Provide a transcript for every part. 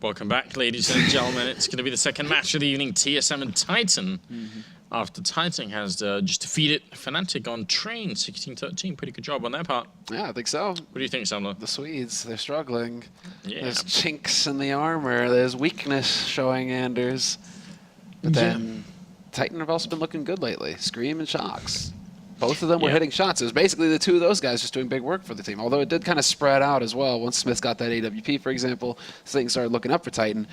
Welcome back, ladies and gentlemen. It's going to be the second match of the evening, TSM and Titan. After Titan has just defeated Fnatic on Train, 16-13. Pretty good job on their part. Yeah, I think so. What do you think, Sandler? The Swedes, they're struggling. Yeah. There's chinks in the armor. There's weakness showing Anders. But then Titan have also been looking good lately. Scream and Shocks. Both of them were hitting shots. It was basically the two of those guys just doing big work for the team. Although it did kind of spread out as well. Once Smith got that AWP, for example, things started looking up for Titan.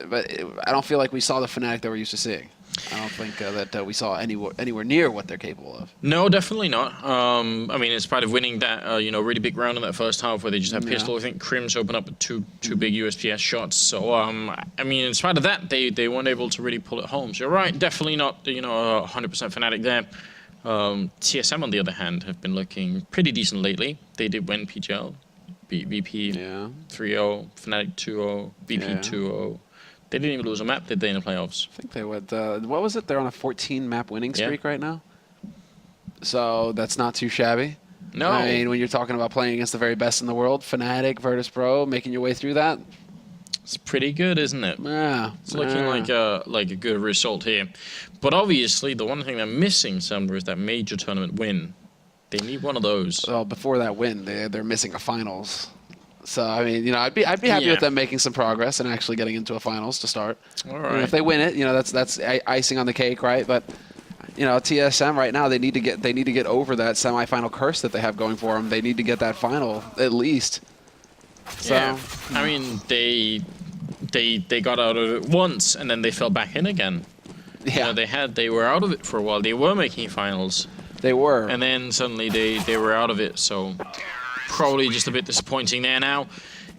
But I don't feel like we saw the Fnatic that we're used to seeing. I don't think that we saw anywhere near what they're capable of. No, definitely not. I mean, in spite of winning that, really big round in that first half where they just had pistol, I think Crims opened up with two big USPS shots. So, I mean, in spite of that, they weren't able to really pull it home. So you're right, definitely not, 100% Fnatic there. TSM, on the other hand, have been looking pretty decent lately. They did win PGL, VP 3-0, Fnatic 2-0, VP 2-0. They didn't even lose a map, did they, in the playoffs? I think they went, what was it? They're on a 14-map winning streak right now. So that's not too shabby. No. I mean, when you're talking about playing against the very best in the world, Fnatic, Virtus.pro, making your way through that. It's pretty good, isn't it? Yeah. It's looking like a good result here. But obviously, the one thing they're missing somewhere is that major tournament win. They need one of those. Well, before that win, they're missing a finals. So I mean, I'd be happy with them making some progress and actually getting into a finals to start. All right. If they win it, that's icing on the cake, right? But TSM right now they need to get over that semifinal curse that they have going for them. They need to get that final at least. So, yeah. I mean, they got out of it once and then they fell back in again. Yeah. They were out of it for a while. They were making finals. They were. And then suddenly they were out of it. So probably just a bit disappointing there now.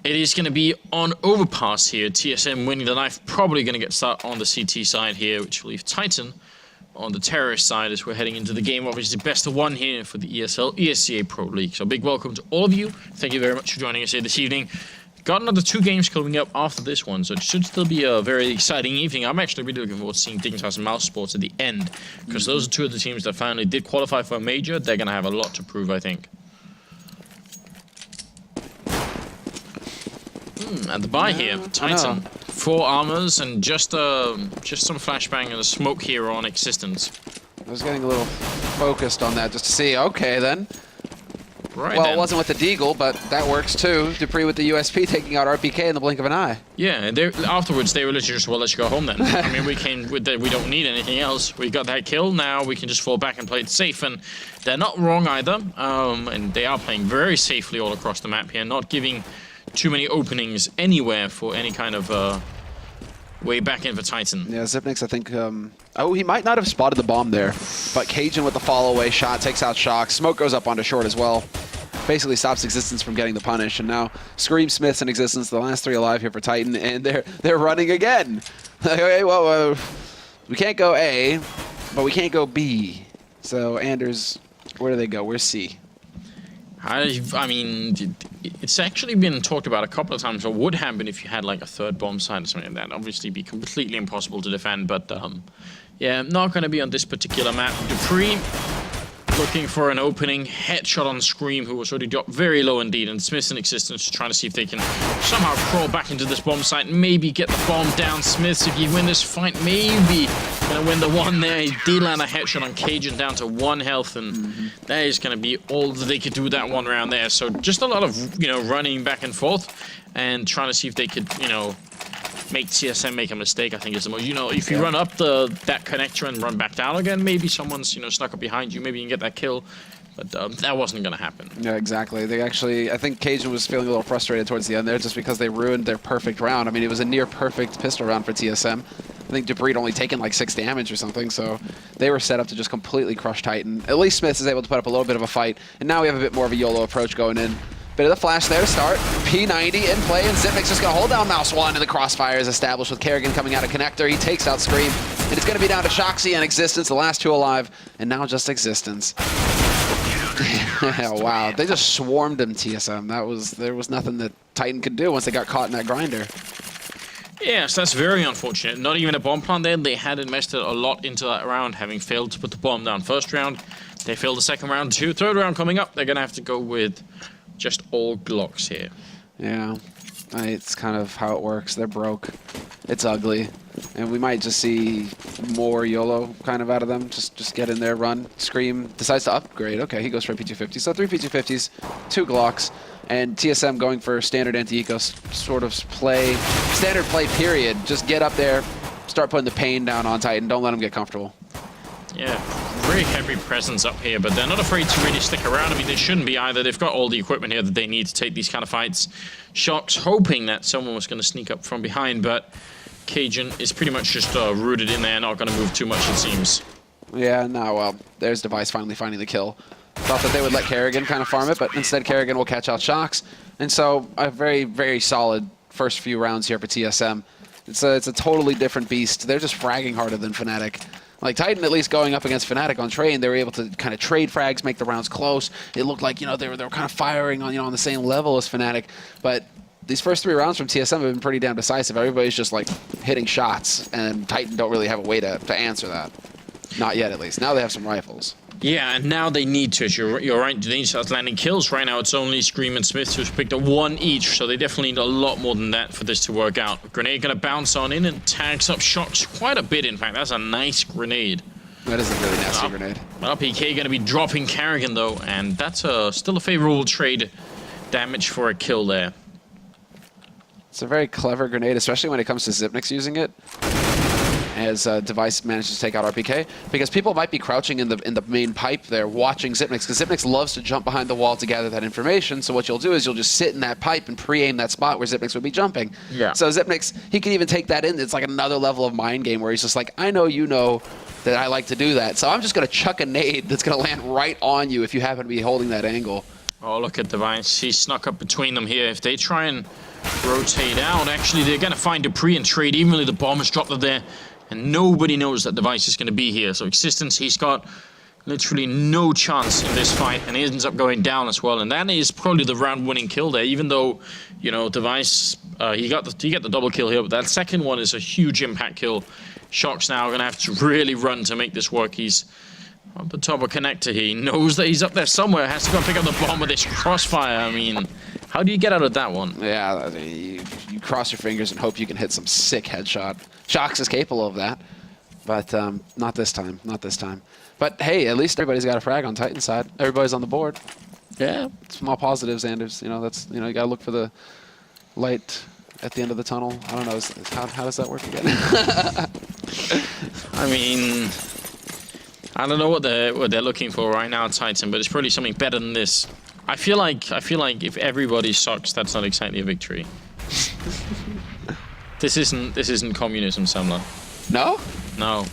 It is going to be on Overpass here. TSM winning the knife. Probably going to get started on the CT side here, which will leave Titan on the terrorist side as we're heading into the game. Obviously, best of one here for the ESL ESEA Pro League. So big welcome to all of you. Thank you very much for joining us here this evening. Got another 2 games coming up after this one, so it should still be a very exciting evening. I'm actually really looking forward to seeing Dignitas and Mouse Sports at the end, because those are 2 of the teams that finally did qualify for a major. They're going to have a lot to prove, I think. At the buy here, Titan. 4 armors and just some flashbang and a smoke here on Existence. I was getting a little focused on that just to see, okay then. Right well, then. It wasn't with the Deagle, but that works too. Dupree with the USP taking out RPK in the blink of an eye. Yeah, and afterwards they were literally just, well, let's go home then. I mean, we don't need anything else. We got that kill, now we can just fall back and play it safe. And they're not wrong either. And they are playing very safely all across the map here, not giving too many openings anywhere for any kind of way back in for Titan. Yeah, Zipnix, I think, he might not have spotted the bomb there, but Cajun with the follow-away shot takes out Shock. Smoke goes up onto short as well. Basically stops Existence from getting the punish, and now Scream, Smiths, and Existence, the last 3 alive here for Titan, and they're running again. Okay, well, we can't go A, but we can't go B. So, Anders, where do they go? Where's C? I mean, it's actually been talked about a couple of times what would happen if you had like a 3rd bomb site or something like that. Obviously be completely impossible to defend, but yeah, not going to be on this particular map. Dupree looking for an opening, headshot on Scream, who was already dropped very low indeed, and Smith's in Existence trying to see if they can somehow crawl back into this bomb site and maybe get the bomb down. Smiths, if you win this fight, maybe gonna win the one there. He did land a headshot on Cajun down to 1 health, and that is gonna be all that they could do that one round there. So just a lot of, running back and forth and trying to see if they could, make TSM make a mistake, I think is the most. If you run up that connector and run back down again, maybe someone's, snuck up behind you, maybe you can get that kill. But that wasn't going to happen. Yeah, exactly. I think Cajun was feeling a little frustrated towards the end there just because they ruined their perfect round. I mean, it was a near perfect pistol round for TSM. I think Dupree had only taken like 6 damage or something, so they were set up to just completely crush Titan. At least Smith is able to put up a little bit of a fight, and now we have a bit more of a YOLO approach going in. Bit of the flash there to start. P90 in play, and Zipnix just going to hold down Mouse 1, and the crossfire is established with Kerrigan coming out of connector. He takes out Scream, and it's going to be down to Shoxy and Existence, the last 2 alive, and now just Existence. Wow, they just swarmed him, TSM. There was nothing that Titan could do once they got caught in that grinder. Yes, that's very unfortunate. Not even a bomb plant there. They had invested a lot into that round, having failed to put the bomb down first round. They failed the second round too. 3rd round coming up, they're going to have to go with just all Glocks here. Yeah. It's kind of how it works. They're broke. It's ugly. And we might just see more YOLO kind of out of them. Just get in there, run, scream, decides to upgrade. Okay, he goes for a P250. So 3 P250s, 2 Glocks, and TSM going for standard anti-eco sort of play. Standard play, period. Just get up there, start putting the pain down on Titan. Don't let him get comfortable. Yeah, very heavy presence up here, but they're not afraid to really stick around. I mean, they shouldn't be either. They've got all the equipment here that they need to take these kind of fights. Shox hoping that someone was going to sneak up from behind, but Cajun is pretty much just rooted in there, not going to move too much, it seems. Yeah, no, well, there's Device finally finding the kill. Thought that they would let Kerrigan kind of farm it, but instead Kerrigan will catch out Shox. And so a very, very solid first few rounds here for TSM. It's a totally different beast. They're just fragging harder than Fnatic. Like Titan, at least going up against Fnatic on Train, they were able to kind of trade frags, make the rounds close. It looked like, you know, they were kind of firing on, you know, on the same level as Fnatic. But these first 3 rounds from TSM have been pretty damn decisive. Everybody's just like hitting shots, and Titan don't really have a way to answer that. Not yet, at least. Now they have some rifles. Yeah, and now they need to. You're right. They need to start landing kills. Right now, it's only Scream and Smith who's picked up 1 each, so they definitely need a lot more than that for this to work out. Grenade going to bounce on in and tags up Shox quite a bit, in fact. That's a nice grenade. That is a really nasty grenade. PK going to be dropping Kerrigan, though, and that's still a favorable trade damage for a kill there. It's a very clever grenade, especially when it comes to Xyp9x using it. As Device manages to take out RPK, because people might be crouching in the main pipe there watching Xyp9x, because Xyp9x loves to jump behind the wall to gather that information. So what you'll do is you'll just sit in that pipe and pre-aim that spot where Xyp9x would be jumping. Yeah. So Xyp9x, he can even take that in. It's like another level of mind game where he's just like, I know you know that I like to do that, so I'm just going to chuck a nade that's going to land right on you if you happen to be holding that angle. Oh, look at Device. He snuck up between them here. If they try and rotate out, actually, they're going to find Dupree and trade evenly. The bomb is dropped there. And nobody knows that Device is going to be here. So Existence, he's got literally no chance in this fight, and he ends up going down as well. And that is probably the round-winning kill there, even though, you know, Device, he got the double kill here, but that second one is a huge impact kill. Shox now going to have to really run to make this work. He's up the top of connector here. He knows that he's up there somewhere. Has to go and pick up the bomb with this crossfire. I mean, how do you get out of that one? Yeah, you cross your fingers and hope you can hit some sick headshot. Shox is capable of that, but not this time. Not this time. But hey, at least everybody's got a frag on Titan's side. Everybody's on the board. Yeah, small positives, Anders. You know, that's, you know, you gotta look for the light at the end of the tunnel. I don't know. How does that work again? I mean, I don't know what they're looking for right now, Titan, but it's probably something better than this. I feel like if everybody sucks, that's not exactly a victory. This isn't communism, Samla. No? No.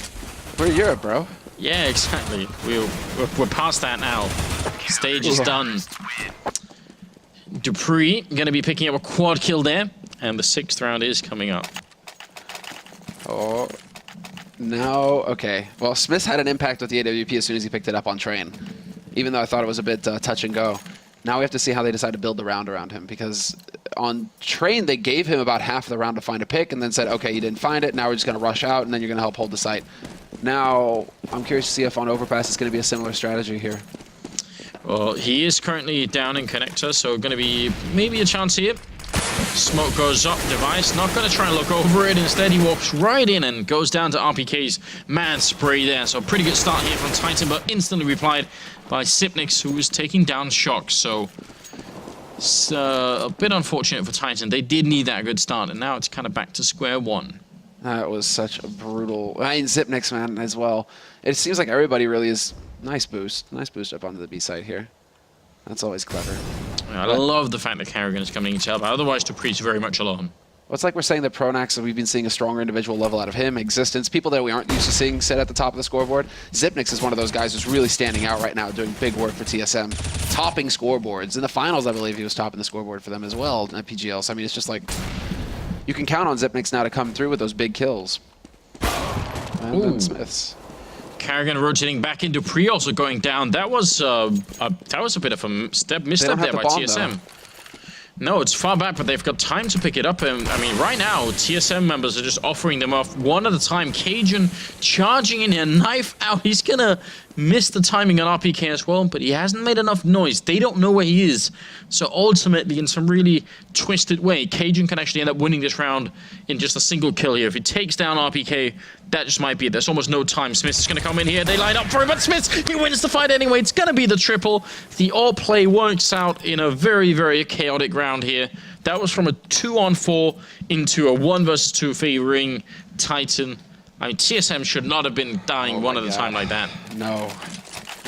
We're in Europe, bro. Yeah, exactly. We're past that now. Stage is done. Dupree gonna be picking up a quad kill there, and the 6th round is coming up. Oh. Now, okay. Well, Smith had an impact with the AWP as soon as he picked it up on Train, even though I thought it was a bit touch and go. Now we have to see how they decide to build the round around him, because on Train they gave him about half of the round to find a pick and then said, okay, you didn't find it, now we're just going to rush out and then you're going to help hold the site. Now, I'm curious to see if on Overpass it's going to be a similar strategy here. Well, he is currently down in connector, so going to be maybe a chance here. Smoke goes up, Device not going to try and look over it. Instead, he walks right in and goes down to RPK's man spray there. So a pretty good start here from Titan, but instantly replied by Xyp9x, who is taking down Shox. So it's a bit unfortunate for Titan. They did need that good start, and now it's kind of back to square one. That was such a brutal... I mean, Xyp9x, man, as well. It seems like everybody really is... Nice boost. Nice boost up onto the B side here. That's always clever. Yeah, I love the fact that Kerrigan is coming into help. Otherwise, Dupree's very much alone. Well, it's like we're saying that Pronax, we've been seeing a stronger individual level out of him. Existence, people that we aren't used to seeing sit at the top of the scoreboard. Xyp9x is one of those guys who's really standing out right now, doing big work for TSM. Topping scoreboards. In the finals, I believe he was topping the scoreboard for them as well at PGL. So, I mean, it's just like... You can count on Xyp9x now to come through with those big kills. And then Smiths. Kerrigan rotating back in. Dupree also going down. That was a bit of a misstep there by TSM. Though. No, it's far back, but they've got time to pick it up. And I mean, right now, TSM members are just offering them off one at a time. Cajun charging in here, knife out. He's gonna missed the timing on RPK as well, but he hasn't made enough noise. They don't know where he is. So ultimately, in some really twisted way, Cajun can actually end up winning this round in just a single kill here. If he takes down RPK, that just might be it. There's almost no time. Smith is going to come in here. They line up for him, but Smith, he wins the fight anyway. It's going to be the triple. The all play works out in a very, very chaotic round here. That was from a 2-on-4 into a 1 versus 2 favoring Titan. I mean, TSM should not have been dying one at a time like that. No.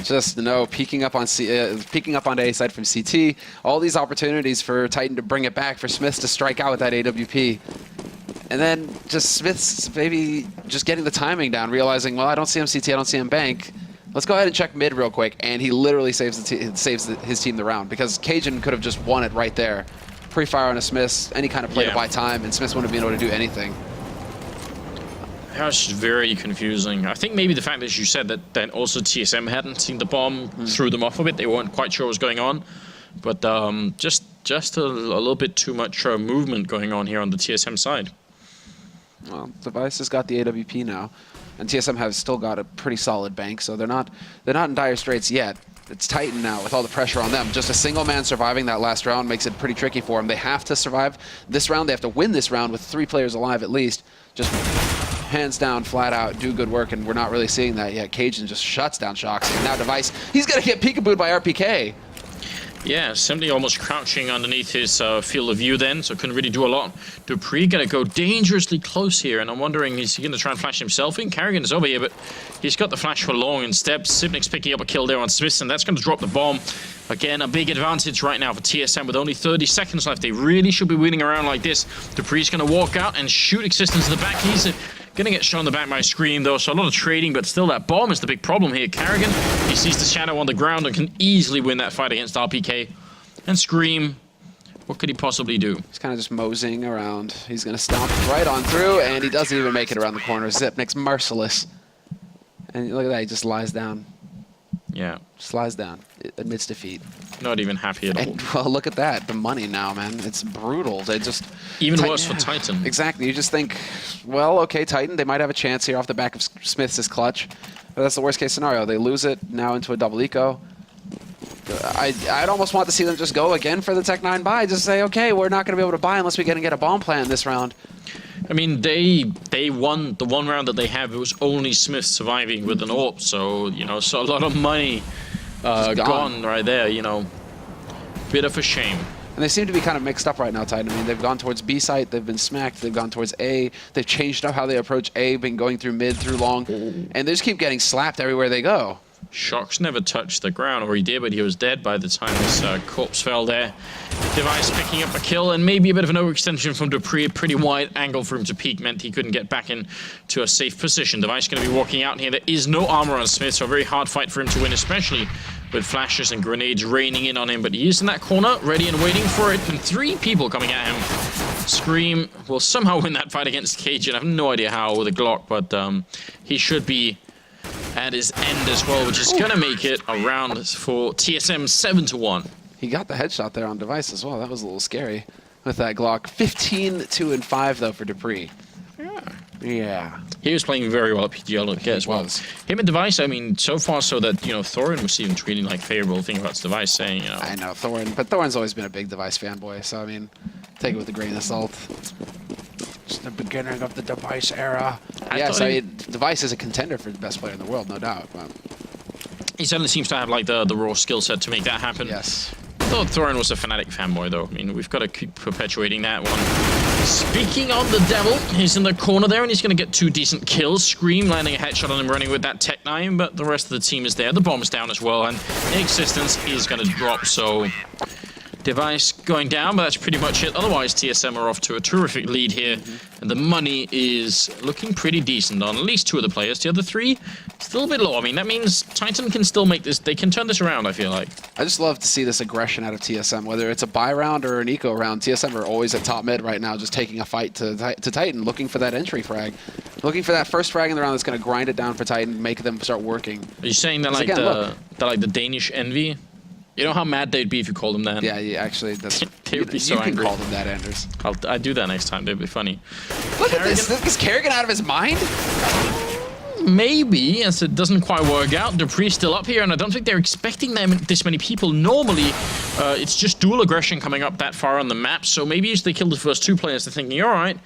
Just no, peeking up on A side from CT. All these opportunities for Titan to bring it back, for Smiths to strike out with that AWP. And then just Smiths maybe just getting the timing down, realizing, well, I don't see him CT, I don't see him bank. Let's go ahead and check mid real quick. And he literally saves his team the round, because Cajun could have just won it right there. Pre-fire on a Smiths, any kind of play to buy time, and Smiths wouldn't have been able to do anything. That was just very confusing. I think maybe the fact that you said that also TSM hadn't seen the bomb threw them off a bit. They weren't quite sure what was going on. But just a little bit too much movement going on here on the TSM side. Well, Device has got the AWP now, and TSM has still got a pretty solid bank, so they're not in dire straits yet. It's Titan now with all the pressure on them. Just a single man surviving that last round makes it pretty tricky for them. They have to survive this round. They have to win this round with 3 players alive at least. Just hands down, flat out, do good work, and we're not really seeing that yet. Cajun just shuts down Shoxy. And now Device, he's going to get peekabooed by RPK. Yeah, simply almost crouching underneath his field of view then, so couldn't really do a lot. dupreeh going to go dangerously close here, and I'm wondering, is he going to try and flash himself in? Karrigan is over here, but he's got the flash for long instead. Sipnik's picking up a kill there on Smith, and that's going to drop the bomb. Again, a big advantage right now for TSM with only 30 seconds left. They really should be winning around like this. dupreeh's going to walk out and shoot Existence to the back. He's going to get shot in the back by Scream, though, so a lot of trading, but still that bomb is the big problem here. Karrigan, he sees the shadow on the ground and can easily win that fight against RPK. And Scream, what could he possibly do? He's kind of just moseying around. He's going to stomp right on through, and he doesn't even make it around the corner. Zipnik's merciless. And look at that, he just lies down. Yeah. Just lies down, admits defeat. Not even happy at all. And, well, look at that, the money now, man. It's brutal. They just... Even worse for Titan. Exactly. You just think, well, okay, Titan, they might have a chance here off the back of Smith's clutch. But that's the worst case scenario. They lose it now into a double eco. I'd almost want to see them just go again for the Tech 9 buy. Just say, okay, we're not going to be able to buy unless we get a bomb plant this round. I mean, they won the one round that they have. It was only Smith surviving with an AWP, so, you know, so a lot of money gone right there, you know. Bit of a shame. And they seem to be kind of mixed up right now, Titan. I mean, they've gone towards B site, they've been smacked, they've gone towards A, they've changed up how they approach A, been going through mid, through long, and they just keep getting slapped everywhere they go. Shox never touched the ground, or he did, but he was dead by the time his corpse fell there. Device picking up a kill, and maybe a bit of an overextension from dupreeh. A pretty wide angle for him to peek meant he couldn't get back into a safe position. Device going to be walking out here. There is no armor on Smith, so a very hard fight for him to win, especially with flashes and grenades raining in on him. But he is in that corner, ready and waiting for it, and 3 people coming at him. Scream will somehow win that fight against Cajun. I have no idea how with a Glock, but he should be at his end as well, which is going to make it a round for TSM 7-1. He got the headshot there on Device as well. That was a little scary with that Glock. 15-2-5 though for dupreeh. Yeah. He was playing very well at PGL as well. Him and Device, I mean, so far so that, you know, Thorin was even tweeting like favorable thing about Device, saying, you know. I know, Thorin, but Thorin's always been a big Device fanboy, so I mean, take it with a grain of salt. It's the beginning of the Device era. Yes, I mean, Device is a contender for the best player in the world, no doubt. But he certainly seems to have like the raw skill set to make that happen. Yes. I thought Thorin was a Fnatic fanboy, though. I mean, we've got to keep perpetuating that one. Speaking of the devil, he's in the corner there, and he's going to get 2 decent kills. Scream landing a headshot on him, running with that Tech 9, but the rest of the team is there. The bomb's down as well, and Existence is going to drop, so Device going down, but that's pretty much it. Otherwise, TSM are off to a terrific lead here, and the money is looking pretty decent on at least 2 of the players. The other 3, still a bit low. I mean, that means Titan can still make this, they can turn this around, I feel like. I just love to see this aggression out of TSM, whether it's a buy round or an eco round. TSM are always at top mid right now, just taking a fight to Titan, looking for that entry frag. Looking for that first frag in the round that's going to grind it down for Titan, make them start working. Are you saying that like, again, the Danish envy? You know how mad they'd be if you called them that? Yeah, actually, that's... They would be so angry. You can call them that, Anders. I'd do that next time. They'd be funny. Look at this. Is Karrigan out of his mind? think maybe, as it doesn't quite work out, Dupree's still up here, and I don't think they're expecting this many people. Normally, it's just dual aggression coming up that far on the map, so maybe as they kill the first 2 players, they're thinking, alright,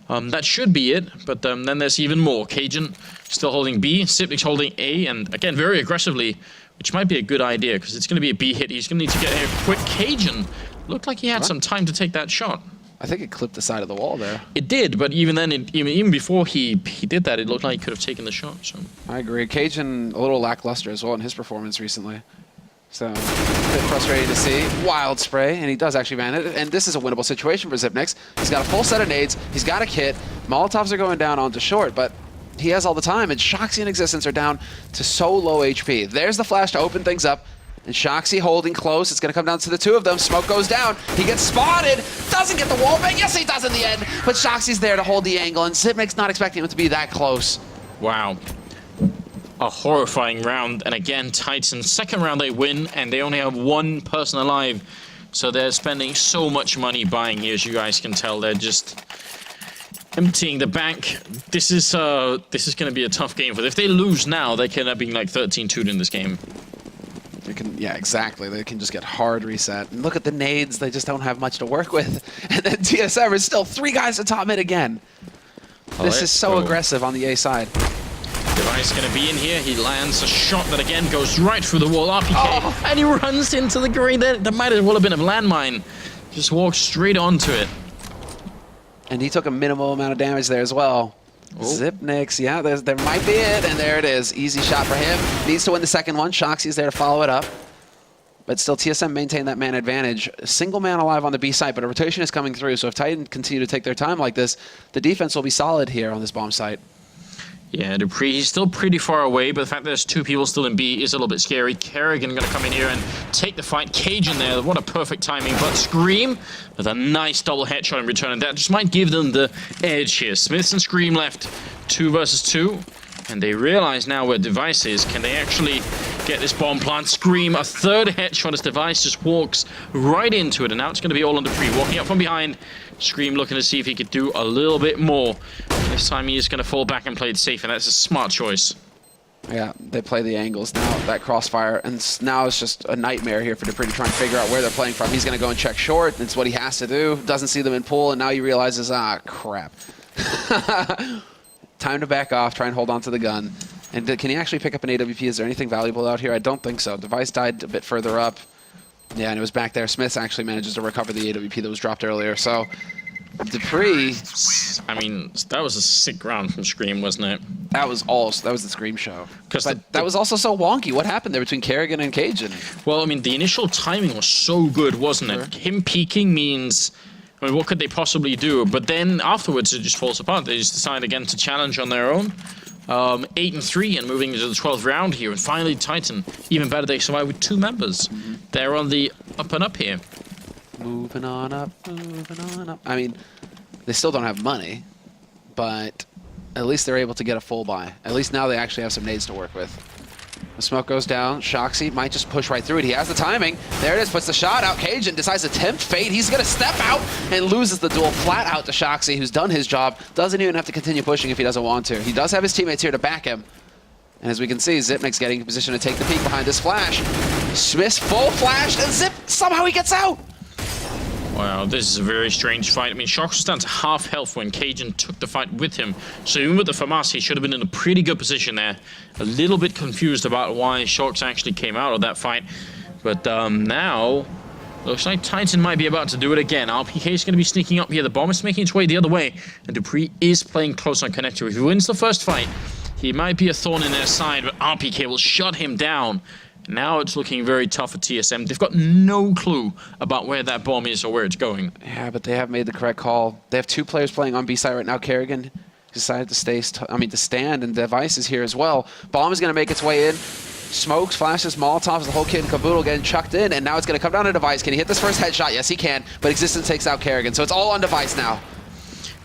that should be it, but then there's even more. Cajun still holding B, Sipnik's holding A, and again, very aggressively, which might be a good idea, because it's going to be a B hit. He's going to need to get here quick. Cajun looked like he had some time to take that shot. I think it clipped the side of the wall there. It did, but even then, even before he did that, it looked like he could have taken the shot. So I agree. Cajun a little lackluster as well in his performance recently. So, a bit frustrating to see. Wild spray, and he does actually man it. And this is a winnable situation for Xyp9x. He's got a full set of nades. He's got a kit. Molotovs are going down onto short, but he has all the time. And Shoxy and Existence are down to so low HP. There's the flash to open things up. And Shoxy holding close. It's going to come down to the 2 of them. Smoke goes down. He gets spotted. Doesn't get the wall bang. Yes, he does in the end. But Shoxy's there to hold the angle. And Xyp9x not expecting him to be that close. wow. A horrifying round, and again, Titan, second round they win, and they only have 1 person alive, so they're spending so much money buying here, as you guys can tell. They're just emptying the bank. This is going to be a tough game for them. If they lose now, they can end up being like 13-2 in this game. They can, yeah, exactly. They can just get hard reset. And look at the nades. They just don't have much to work with. And then TSM is still 3 guys at top mid again. This is so aggressive on the A side. Device going to be in here. He lands a shot that again goes right through the wall. RPK, and he runs into the green. That might as well have been a landmine. Just walks straight onto it. And he took a minimal amount of damage there as well. Xyp9x, yeah, there might be it, and there it is. Easy shot for him. Needs to win the second one. Shoxy's there to follow it up. But still, TSM maintain that man advantage. A single man alive on the B site, but a rotation is coming through. So if Titan continue to take their time like this, the defense will be solid here on this bomb site. Yeah, Dupree, he's still pretty far away, but the fact that there's 2 people still in B is a little bit scary. Kerrigan going to come in here and take the fight. Cajun there, what a perfect timing. But Scream with a nice double headshot in return, and that just might give them the edge here. Smiths and Scream left 2 versus 2, and they realize now where Device is. Can they actually get this bomb plant? Scream, a third headshot as Device just walks right into it, and now it's going to be all on Dupree. Walking up from behind, Scream looking to see if he could do a little bit more. This time he is going to fall back and play it safe, and that's a smart choice. Yeah, they play the angles now, that crossfire, and now it's just a nightmare here for Dupree to try and figure out where they're playing from. He's going to go and check short. It's what he has to do. Doesn't see them in pool, and now he realizes, ah, crap. Time to back off, try and hold on to the gun. And can he actually pick up an AWP? Is there anything valuable out here? I don't think so. Device died a bit further up. Yeah, and it was back there. Smith actually manages to recover the AWP that was dropped earlier. So, Dupree... I mean, that was a sick round from Scream, wasn't it? That was the Scream show. But that was also so wonky. What happened there between Kerrigan and Cajun? Well, I mean, the initial timing was so good, wasn't it? Him peeking means... I mean, what could they possibly do? But then afterwards, it just falls apart. They just decide again to challenge on their own. 8-3 and moving into the 12th round here. And finally, Titan, even better, they survive with 2 members. They're on the up and up here. Moving on up, moving on up. I mean, they still don't have money, but at least they're able to get a full buy. At least now they actually have some nades to work with. The smoke goes down. Shoxy might just push right through it. He has the timing. There it is. Puts the shot out. Cajun decides to tempt fate. He's going to step out and loses the duel flat out to Shoxy, who's done his job. Doesn't even have to continue pushing if he doesn't want to. He does have his teammates here to back him. And as we can see, Xyp9x getting in position to take the peek behind this flash. Smith's full flash, and Zip, somehow he gets out. Wow, this is a very strange fight. I mean, Shox was down to half health when Cajun took the fight with him. So even with the FAMAS, he should have been in a pretty good position there. A little bit confused about why Shox actually came out of that fight. But now, looks like Titan might be about to do it again. RPK is going to be sneaking up here. The bomb is making its way the other way. And Dupree is playing close on connector. If he wins the first fight, he might be a thorn in their side, but RPK will shut him down. Now it's looking very tough for TSM. They've got no clue about where that bomb is or where it's going. Yeah, but they have made the correct call. They have 2 players playing on B side right now. Kerrigan decided to stand, and Device is here as well. Bomb is going to make its way in. Smokes, flashes, Molotovs, the whole kit and caboodle getting chucked in, and now it's going to come down to Device. Can he hit this first headshot? Yes, he can, but Existence takes out Kerrigan, so it's all on Device now.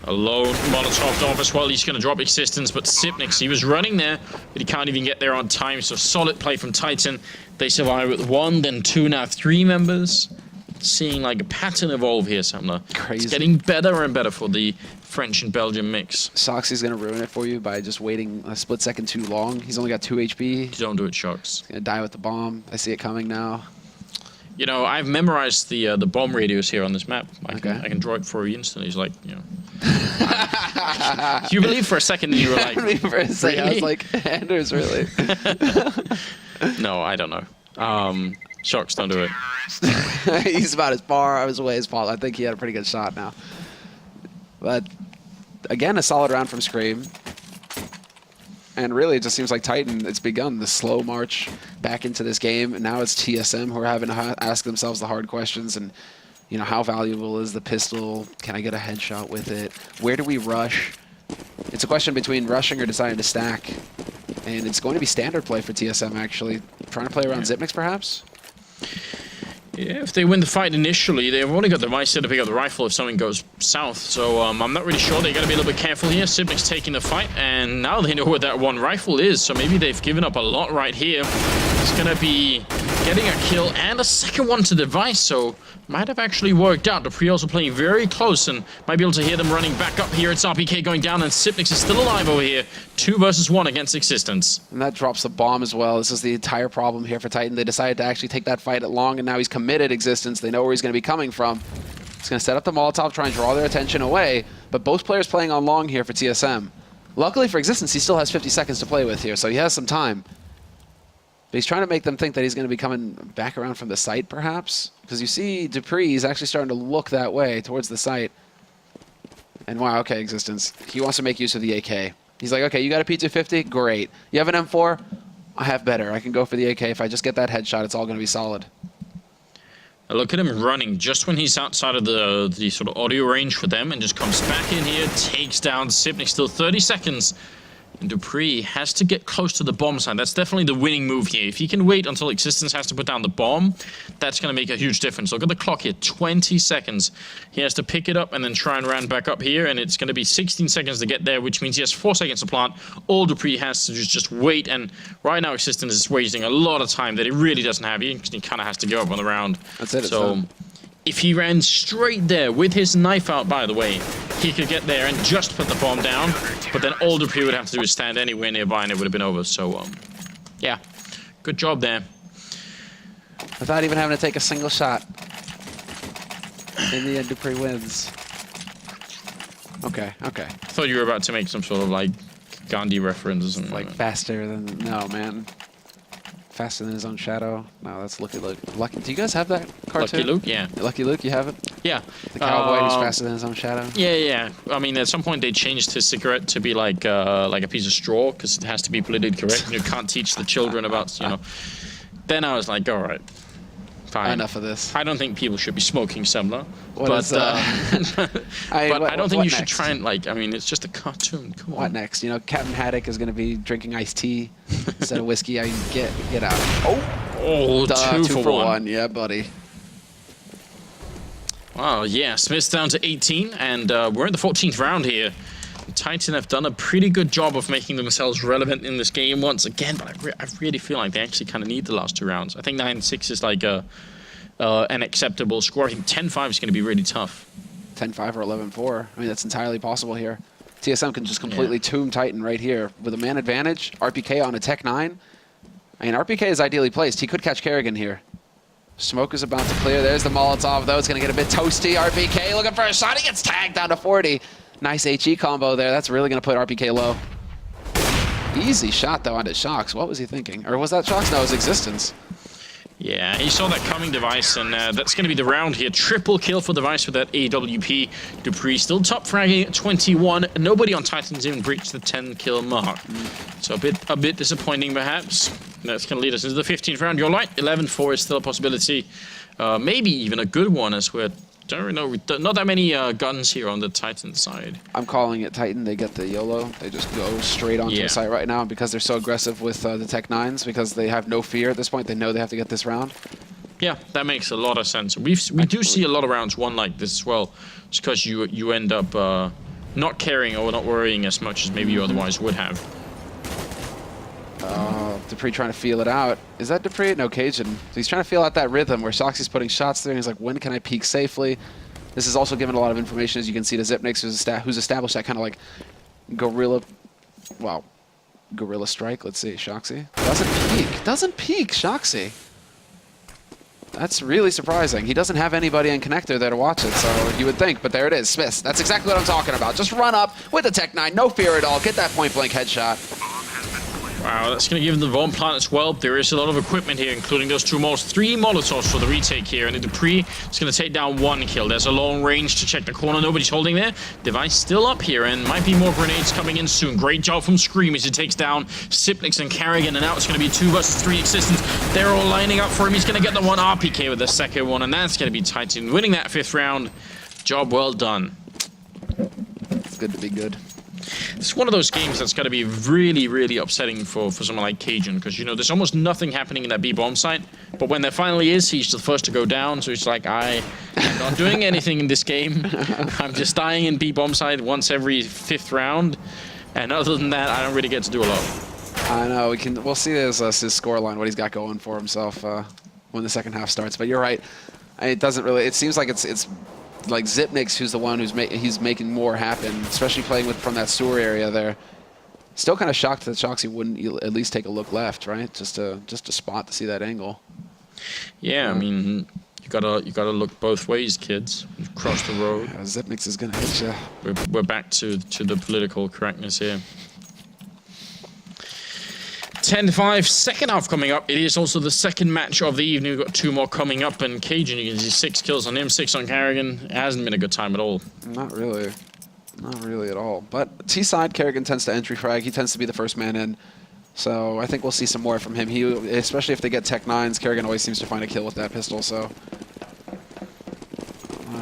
Alone, Molotov off as well. He's going to drop Existence, but Xyp9x, he was running there, but he can't even get there on time. So solid play from Titan. They survive with 1, then 2, now 3 members. seeing like a pattern evolve here, Samler. Crazy. It's getting better and better for the French and Belgian mix. Soxy's going to ruin it for you by just waiting a split second too long. He's only got 2 HP. Don't do it, Shox. He's going to die with the bomb. I see it coming now. You know, I've memorized the bomb radius here on this map. I can draw it for you instantly. He's like, you know. You believe for a second and you were like, for a second, really? I was like, Anders, really? No, I don't know. Shox, don't do it. He's about as far away as possible. I think he had a pretty good shot now. But again, a solid round from Scream. And really, it just seems like Titan, it's begun the slow march back into this game. And now it's TSM who are having to ask themselves the hard questions. And, you know, how valuable is the pistol? Can I get a headshot with it? Where do we rush? It's a question between rushing or deciding to stack. And it's going to be standard play for TSM, actually. Trying to play around Zipnix, perhaps? Yeah, if they win the fight initially, they've only got the right set to pick up the rifle if something goes south. So I'm not really sure. They got to be a little bit careful here. Sipnik's taking the fight, and now they know where that one rifle is. So maybe they've given up a lot right here. It's going to be getting a kill and a second one to device. So might have actually worked out. Dupree also playing very close and might be able to hear them running back up here. It's RPK going down, and Sipnix is still alive over here. 2 versus 1 against Existence. And that drops the bomb as well. This is the entire problem here for Titan. They decided to actually take that fight at long, and now he's committed Existence. They know where he's going to be coming from. He's going to set up the Molotov, try and draw their attention away. But both players playing on long here for TSM. Luckily for Existence, he still has 50 seconds to play with here, so he has some time. But he's trying to make them think that he's going to be coming back around from the site, perhaps. Because you see Dupree is actually starting to look that way, towards the site. And wow, okay, Existence. He wants to make use of the AK. He's like, okay, you got a P250? Great. You have an M4? I have better. I can go for the AK. If I just get that headshot, it's all going to be solid. Now look at him running just when he's outside of the sort of audio range for them, and just comes back in here, takes down Sipnik. Still 30 seconds. And Dupree has to get close to the bomb side. That's definitely the winning move here. If he can wait until Existence has to put down the bomb, that's going to make a huge difference. Look at the clock here, 20 seconds. He has to pick it up and then try and round back up here, and it's going to be 16 seconds to get there, which means he has 4 seconds to plant. All Dupree has to do is just wait, and right now Existence is wasting a lot of time that he really doesn't have. He kind of has to give up on the round. That's it. So if he ran straight there with his knife out, by the way, he could get there and just put the bomb down, but then all Dupree would have to do is stand anywhere nearby and it would have been over. So, yeah, good job there. Without even having to take a single shot. In the end, Dupree wins. Okay, okay. I thought you were about to make some sort of, like, Gandhi reference or something. Like faster than... No, man. Faster than his own shadow. No, that's Lucky Luke. Lucky, do you guys have that cartoon? Lucky Luke, yeah. Lucky Luke, you have it? Yeah. The cowboy who's faster than his own shadow? Yeah, yeah. I mean, at some point they changed his cigarette to be like a piece of straw, because it has to be politically correct, and you can't teach the children about, you know. Then I was like, all right, fine. Enough of this. I don't think people should be smoking Semler. But I don't think you should try and, like, I mean, it's just a cartoon. Come on. What next? You know, Captain Haddock is going to be drinking iced tea instead of whiskey. I get out. Oh, two for one. Yeah, buddy. Wow, yeah. Smith's down to 18, and we're in the 14th round here. Titan have done a pretty good job of making themselves relevant in this game once again, but I really feel like they actually kind of need the last 2 rounds. I think 9-6 is like an acceptable score. I think 10-5 is going to be really tough. 10-5 or 11-4. I mean, that's entirely possible here. TSM can just completely tomb Titan right here. With a man advantage, RPK on a Tech 9. I mean, RPK is ideally placed. He could catch Kerrigan here. Smoke is about to clear. There's the Molotov, though. It's going to get a bit toasty. RPK looking for a shot. He gets tagged down to 40. Nice HE combo there. That's really going to put RPK low. Easy shot, though, onto Shox. What was he thinking? Or was that Shox? No, it was Existence. Yeah, he saw that coming, Device, and that's going to be the round here. Triple kill for Device with that AWP. Dupree still top fragging at 21. Nobody on Titans even breached the 10-kill mark. So a bit disappointing, perhaps. That's going to lead us into the 15th round. You're right, 11-4 is still a possibility. Maybe even a good one, as we're... Don't really know. Not that many guns here on the Titan side. I'm calling it Titan. They get the YOLO. They just go straight onto the site right now because they're so aggressive with the Tech 9s, because they have no fear at this point. They know they have to get this round. Yeah, that makes a lot of sense. We do see a lot of rounds won like this as well, just because you end up not caring or not worrying as much as maybe you otherwise would have. Dupree trying to feel it out. Is that Dupree? No, Cajun. So he's trying to feel out that rhythm where Shoxy's putting shots there, and he's like, when can I peek safely? This is also given a lot of information, as you can see, to Xyp9x, who's established that kind of like guerrilla, wow, guerrilla strike. Let's see, Shoxy. Doesn't peek, Shoxy. That's really surprising. He doesn't have anybody in connector there to watch it, so you would think, but there it is. Smith, that's exactly what I'm talking about. Just run up with the Tech 9, no fear at all. Get that point-blank headshot. Wow, that's going to give them the bomb plant as well. There is a lot of equipment here, including those 2 moles. 3 Molotovs for the retake here, and the Dupree is going to take down 1 kill. There's a long range to check the corner. Nobody's holding there. Device still up here, and might be more grenades coming in soon. Great job from Scream as he takes down Xyp9x and Carrigan, and now it's going to be 2 versus 3 Existence. They're all lining up for him. He's going to get the 1 RPK with the second one, and that's going to be Titan winning that 5th round. Job well done. It's good to be good. It's one of those games that's got to be really, really upsetting for someone like Cajun, because, you know, there's almost nothing happening in that B bomb site, but when there finally is, he's the first to go down, so he's like, I'm not doing anything in this game. I'm just dying in B bomb site once every 5th round, and other than that, I don't really get to do a lot. I know, we'll see his scoreline, what he's got going for himself when the second half starts, but you're right. It doesn't really, it seems like it's like Xyp9x, who's the one he's making more happen, especially playing from that sewer area there. Still kind of shocked that Shoxy wouldn't at least take a look left, right? Just a spot to see that angle. Yeah, I mean, you gotta look both ways, kids. Cross the road. Xyp9x is gonna hit you. We're back to the political correctness here. 10-5, second half coming up. It is also the second match of the evening. We've got 2 more coming up, and Cajun, you can see 6 kills on him, 6 on Carrigan. It hasn't been a good time at all. Not really. Not really at all. But T-side, Carrigan tends to entry frag. He tends to be the first man in. So I think we'll see some more from him. Especially if they get Tech 9s, Carrigan always seems to find a kill with that pistol, so...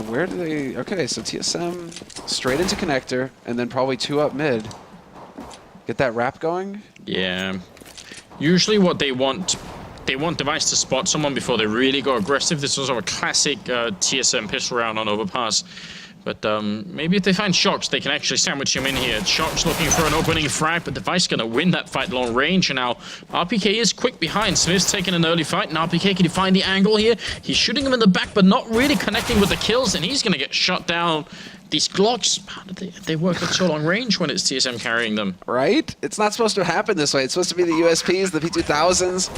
where do they... Okay, so TSM straight into connector, and then probably 2 up mid. Get that wrap going? Yeah. Usually what they want Device to spot someone before they really go aggressive. This was a classic TSM pistol round on Overpass. But maybe if they find Shox, they can actually sandwich him in here. Shox looking for an opening frag, but Device going to win that fight long range. And now RPK is quick behind. Smith's taking an early fight, and RPK, can he find the angle here? He's shooting him in the back, but not really connecting with the kills, and he's going to get shot down. These Glocks, how did they work at so long range when it's TSM carrying them? Right? It's not supposed to happen this way. It's supposed to be the USPs, the P2000s.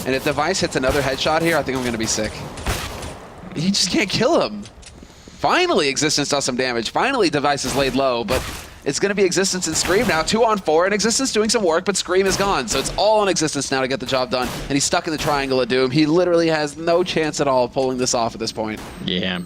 And if Device hits another headshot here, I think I'm going to be sick. You just can't kill him. Finally, Existence does some damage. Finally, Device is laid low, but it's going to be Existence and Scream now. 2 on 4, and Existence doing some work, but Scream is gone. So it's all on Existence now to get the job done. And he's stuck in the triangle of doom. He literally has no chance at all of pulling this off at this point. Yeah.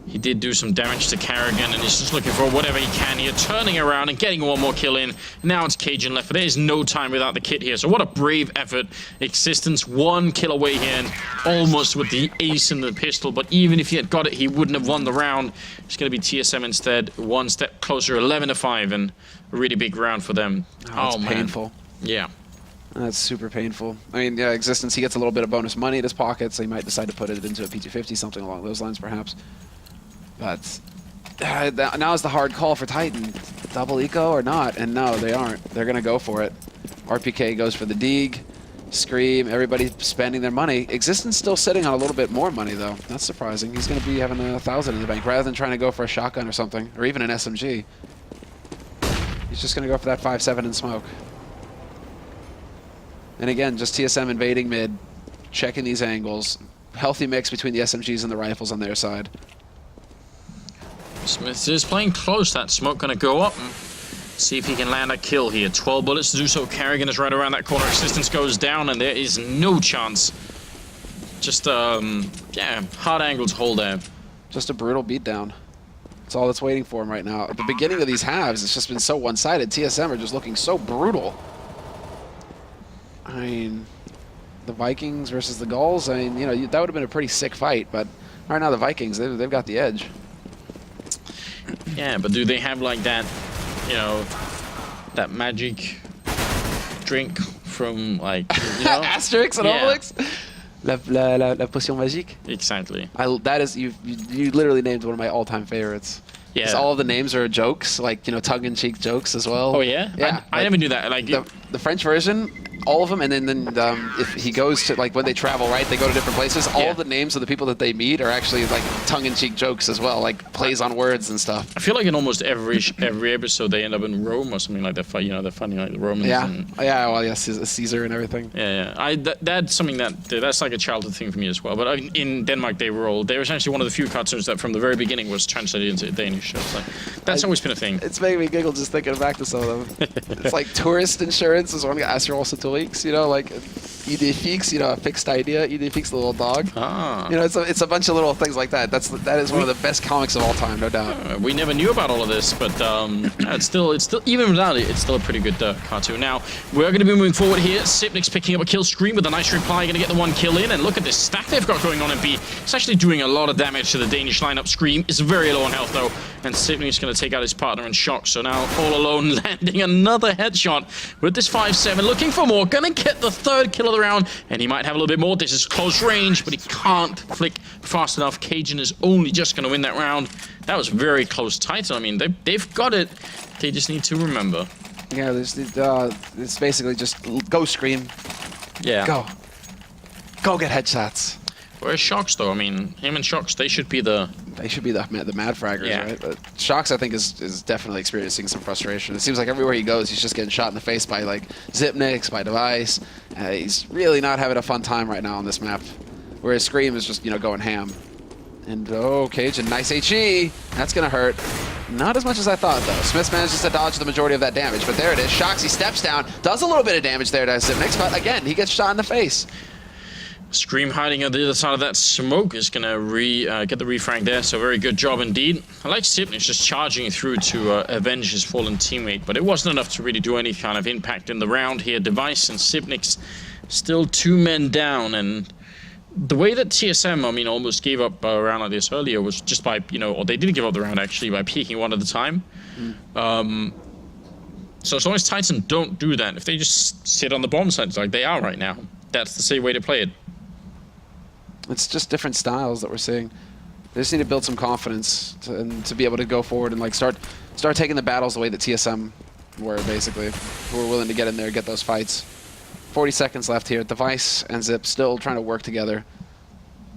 He did do some damage to Carrigan, and he's just looking for whatever he can here, turning around and getting 1 more kill in. Now it's Cajun left, but there is no time without the kit here. So what a brave effort. Existence 1 kill away here, and almost with the ace in the pistol. But even if he had got it, he wouldn't have won the round. It's going to be TSM instead, 1 step closer, 11-5, and a really big round for them. Oh, that's painful. Yeah. That's super painful. I mean, yeah, Existence, he gets a little bit of bonus money in his pocket, so he might decide to put it into a P250, something along those lines, perhaps. But now is the hard call for Titan. Double eco or not? And no, they aren't. They're going to go for it. RPK goes for the Deeg. Scream, everybody spending their money. Existence still sitting on a little bit more money, though. That's surprising. He's going to be having 1,000 in the bank rather than trying to go for a shotgun or something, or even an SMG. He's just going to go for that 5.7 in smoke. And again, just TSM invading mid, checking these angles. Healthy mix between the SMGs and the rifles on their side. Smith is playing close. That smoke going to go up and see if he can land a kill here. 12 bullets to do so. Carrigan is right around that corner. Existence goes down, and there is no chance. Just, yeah, hard angle to hold there. Just a brutal beatdown. That's all that's waiting for him right now. At the beginning of these halves, it's just been so one-sided. TSM are just looking so brutal. I mean, the Vikings versus the Gulls, I mean, you know, that would have been a pretty sick fight, but right now the Vikings, they've got the edge. Yeah, but do they have like that, you know, that magic drink from like, you know? Asterix and Obelix? La potion magique? Exactly. That is, you literally named one of my all-time favorites. Yeah. All of the names are jokes, like, you know, tongue-in-cheek jokes as well. Oh, yeah? Yeah. I never knew that. Like the French version, all of them, and then if he goes to, like, when they travel, right, they go to different places, all the names of the people that they meet are actually, like, tongue-in-cheek jokes as well, like, plays on words and stuff. I feel like in almost every episode they end up in Rome or something like that. They're funny like the Romans. Yeah, and, well, yes, Caesar and everything. Yeah. That's something that's like a childhood thing for me as well. But in Denmark, they were essentially one of the few cartoons that from the very beginning was translated into Danish. So it's like, that's always been a thing. It's making me giggle just thinking back to some of them. It's like tourist insurance is one of the you know, like idé fixe, you know, a fixed idea. Idé fixe, the little dog. Ah. You know, it's a bunch of little things like that. That is one of the best comics of all time, no doubt. We never knew about all of this, but it's still even without it, it's still a pretty good cartoon. Now we're going to be moving forward here. Sipnik's picking up a kill stream with a nice reply, going to get the 1 kill in, and look at this stack they've got going on in B. It's actually doing a lot of damage to the Danish lineup. Scream is very low on health though, and Sipnik's going to take out his partner in shock. So now all alone, landing another headshot with this 5-7, looking for more. Going to get the 3rd kill of the round, and he might have a little bit more. This is close range, but he can't flick fast enough. Cajun is only just going to win that round. That was very close Titan. I mean, they've got it. They just need to remember. Yeah, it's basically just go Scream. Yeah. Go get headshots. Whereas Shocks, though, I mean, him and Shocks, they should be the mad fraggers, yeah. right? But Shocks, I think, is definitely experiencing some frustration. It seems like everywhere he goes, he's just getting shot in the face by, like, Zipnix, by Device. He's really not having a fun time right now on this map. Whereas Scream is just, you know, going ham. And, oh, Cajun, nice HE. That's going to hurt. Not as much as I thought, though. Smith manages to dodge the majority of that damage, but there it is. Shocks, he steps down, does a little bit of damage there to Zipnix, but again, he gets shot in the face. Scream hiding on the other side of that smoke is going to get the refrag there, so very good job indeed. I like Sipnix just charging through to avenge his fallen teammate, but it wasn't enough to really do any kind of impact in the round here. Device and Sipnix still 2 men down, and the way that TSM, I mean, almost gave up a round like this earlier was just by, you know, or they did give up the round actually by peeking one at a time. So as long as Titan don't do that, if they just sit on the bomb sites like they are right now, that's the same way to play it. It's just different styles that we're seeing. They just need to build some confidence to be able to go forward and, like, start taking the battles the way that TSM were, basically, who were willing to get in there and get those fights. 40 seconds left here. Device and Zip still trying to work together.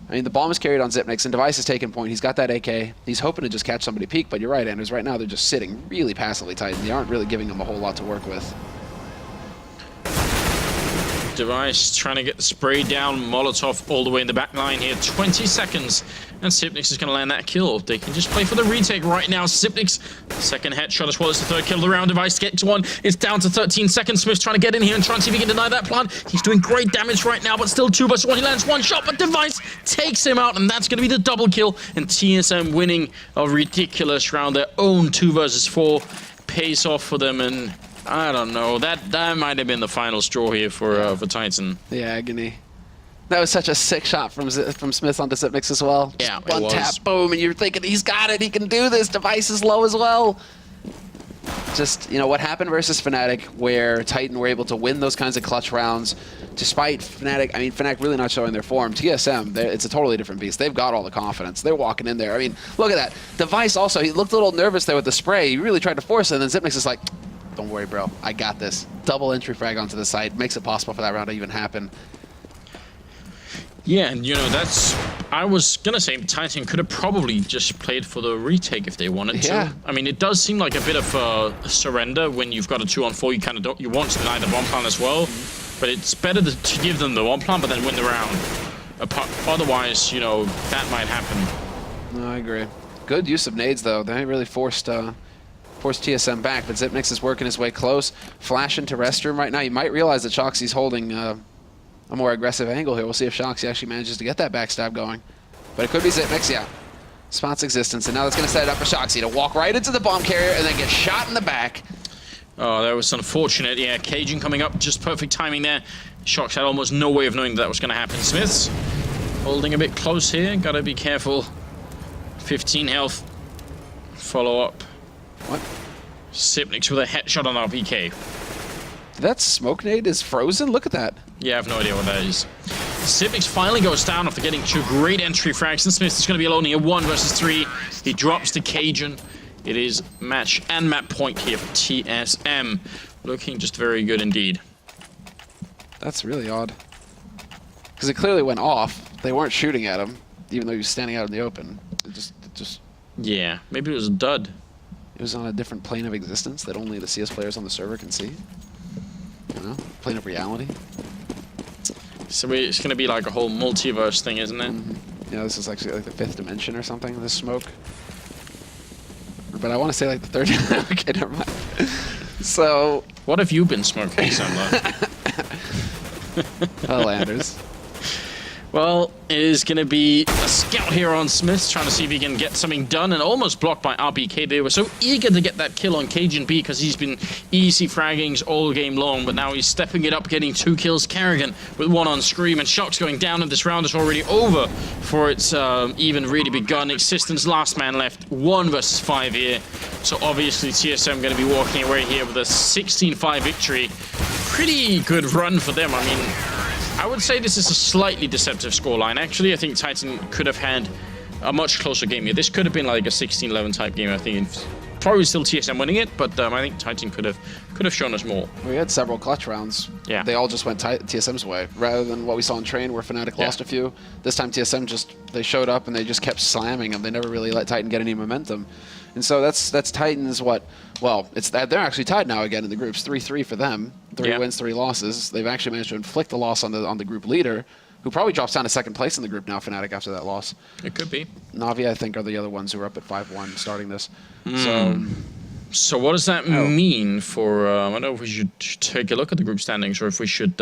I mean, the bomb is carried on Zipnix, and Device is taking point. He's got that AK. He's hoping to just catch somebody peek, but you're right, Anders. Right now, they're just sitting really passively tight, and they aren't really giving him a whole lot to work with. Device trying to get the spray down. Molotov all the way in the back line here. 20 seconds. And Sipnix is going to land that kill. They can just play for the retake right now. Sipnix, second headshot as well as the 3rd kill of the round. Device gets 1. It's down to 13 seconds. Smith's trying to get in here and try and see if he can deny that plan. He's doing great damage right now, but still 2 versus 1. He lands 1 shot, but Device takes him out, and that's going to be the double kill. And TSM winning a ridiculous round. Their own 2 versus 4 pays off for them, and I don't know. That might have been the final straw here for Titan. The agony. That was such a sick shot from Smith onto Zipnix as well. Yeah, just one tap, boom, and you're thinking he's got it. He can do this. Device is low as well. Just, you know, what happened versus Fnatic, where Titan were able to win those kinds of clutch rounds, despite Fnatic. I mean, Fnatic really not showing their form. TSM, it's a totally different beast. They've got all the confidence. They're walking in there. I mean, look at that. Device also, he looked a little nervous there with the spray. He really tried to force it, and then Zipnix is like, don't worry, bro. I got this. Double entry frag onto the site. Makes it possible for that round to even happen. Yeah, and you know, I was gonna say Titan could have probably just played for the retake if they wanted to. I mean, it does seem like a bit of a surrender when you've got a 2-on-4. You kind of don't. You want to deny the bomb plan as well, but it's better to give them the bomb plan, but then win the round. Otherwise, you know, that might happen. No, I agree. Good use of nades though. They really forced TSM back, but Zipnix is working his way close. Flash into restroom right now. You might realize that Shoxy's holding a more aggressive angle here. We'll see if Shoxy actually manages to get that backstab going. But it could be Zipnix, yeah. Spots existence, and now that's going to set it up for Shoxy to walk right into the bomb carrier and then get shot in the back. Oh, that was unfortunate. Yeah, Cajun coming up, just perfect timing there. Shox had almost no way of knowing that was going to happen. Smiths holding a bit close here. Got to be careful. 15 health. Follow up. What? Sipnix with a headshot on RPK. That smoke nade is frozen? Look at that. Yeah, I have no idea what that is. Sipnix finally goes down after getting 2 great entry frags, and Smith is going to be alone here. 1 versus 3. He drops to Cajun. It is match and map point here for TSM. Looking just very good indeed. That's really odd. Because it clearly went off. They weren't shooting at him, even though he was standing out in the open. It just. Yeah, maybe it was a dud. It was on a different plane of existence that only the CS players on the server can see. You know, plane of reality. So it's going to be like a whole multiverse thing, isn't it? Yeah, this is actually like the 5th dimension or something, this smoke. But I want to say like the 3rd. Okay, never mind. So... What have you been smoking, Sandler? Oh, Landers. Well, it is going to be a scout here on Smith, trying to see if he can get something done, and almost blocked by RBK. They were so eager to get that kill on Cajun B because he's been easy fraggings all game long, but now he's stepping it up, getting 2 kills. Carrigan with 1 on Scream, and Shock's going down, and this round is already over for its even really begun existence. Last man left, 1 versus 5 here. So obviously TSM going to be walking away here with a 16-5 victory. Pretty good run for them. I mean, I would say this is a slightly deceptive scoreline. Actually, I think Titan could have had a much closer game here. This could have been like a 16-11 type game. I think probably still TSM winning it, but I think Titan could have shown us more. We had several clutch rounds. Yeah. They all just went TSM's way, rather than what we saw in Train, where Fnatic lost a few. This time TSM they showed up and they just kept slamming them. They never really let Titan get any momentum. And so that's Titan's they're actually tied now again in the groups, 3-3 for them. 3 wins, 3 losses. They've actually managed to inflict a loss on the group leader, who probably drops down to 2nd place in the group now, Fnatic, after that loss. It could be. Navi, I think, are the other ones who are up at 5-1 starting this. So what does that mean for... I don't know if we should take a look at the group standings, or if we should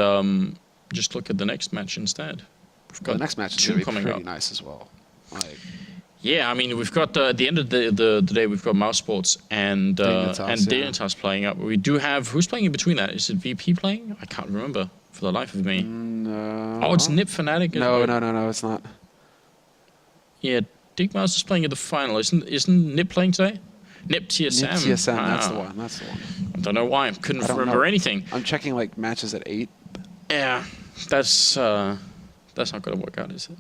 just look at the next match instead. We've got the next match is 2 going to coming be pretty up. nice as well. Yeah, I mean, we've got at the end of the day, we've got Mouse Sports and Dignitas playing up. We do have... Who's playing in between that? Is it VP playing? I can't remember for the life of me. No. Oh, it's Nip Fnatic. No, it's not. Yeah, Dig Mouse is playing at the final. Isn't Nip playing today? Nip TSM. Nip TSM, that's the one. I don't know why. I couldn't remember anything. I'm checking like matches at 8. Yeah, that's not going to work out, is it?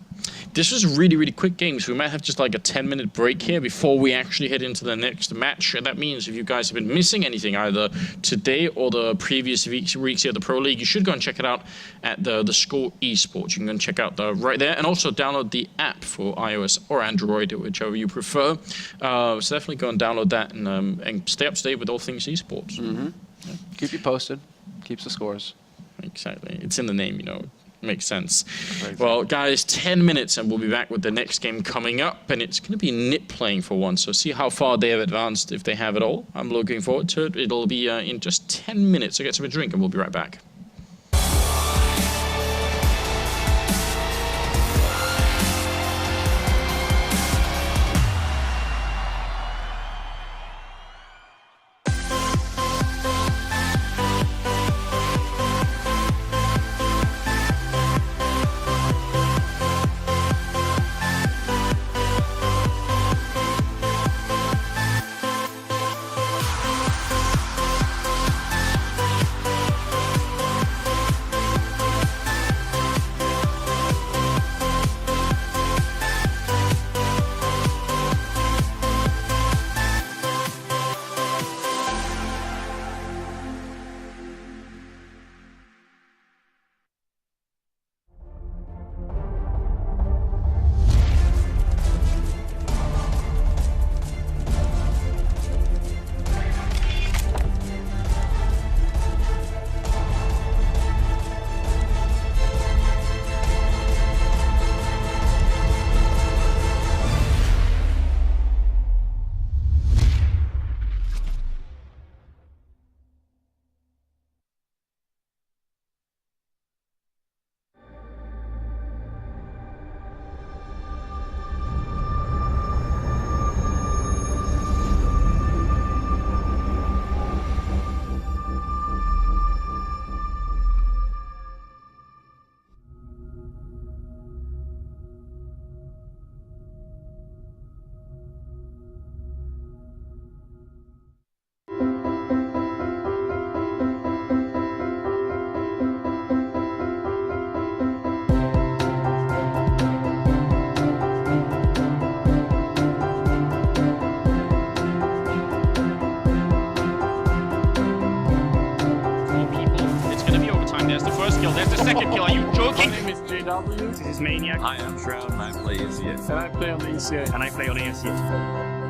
This was a really, really quick game, so we might have just like a 10-minute break here before we actually head into the next match. And that means if you guys have been missing anything, either today or the previous weeks here at the Pro League, you should go and check it out at the Score Esports. You can go and check out right there, and also download the app for iOS or Android, whichever you prefer. So definitely go and download that and stay up to date with all things esports. Yeah. Keep you posted. Keeps the scores. Exactly. It's in the name, you know. Makes sense. Well, guys, 10 minutes and we'll be back with the next game coming up, and it's going to be Nip playing for once, so see how far they have advanced, if they have at all. I'm looking forward to it. It'll be in just 10 minutes, so get some drink and we'll be right back. W. This is Maniac. I am Shroud and I play ESEA. And I play on the ECA. And I play on ESEA.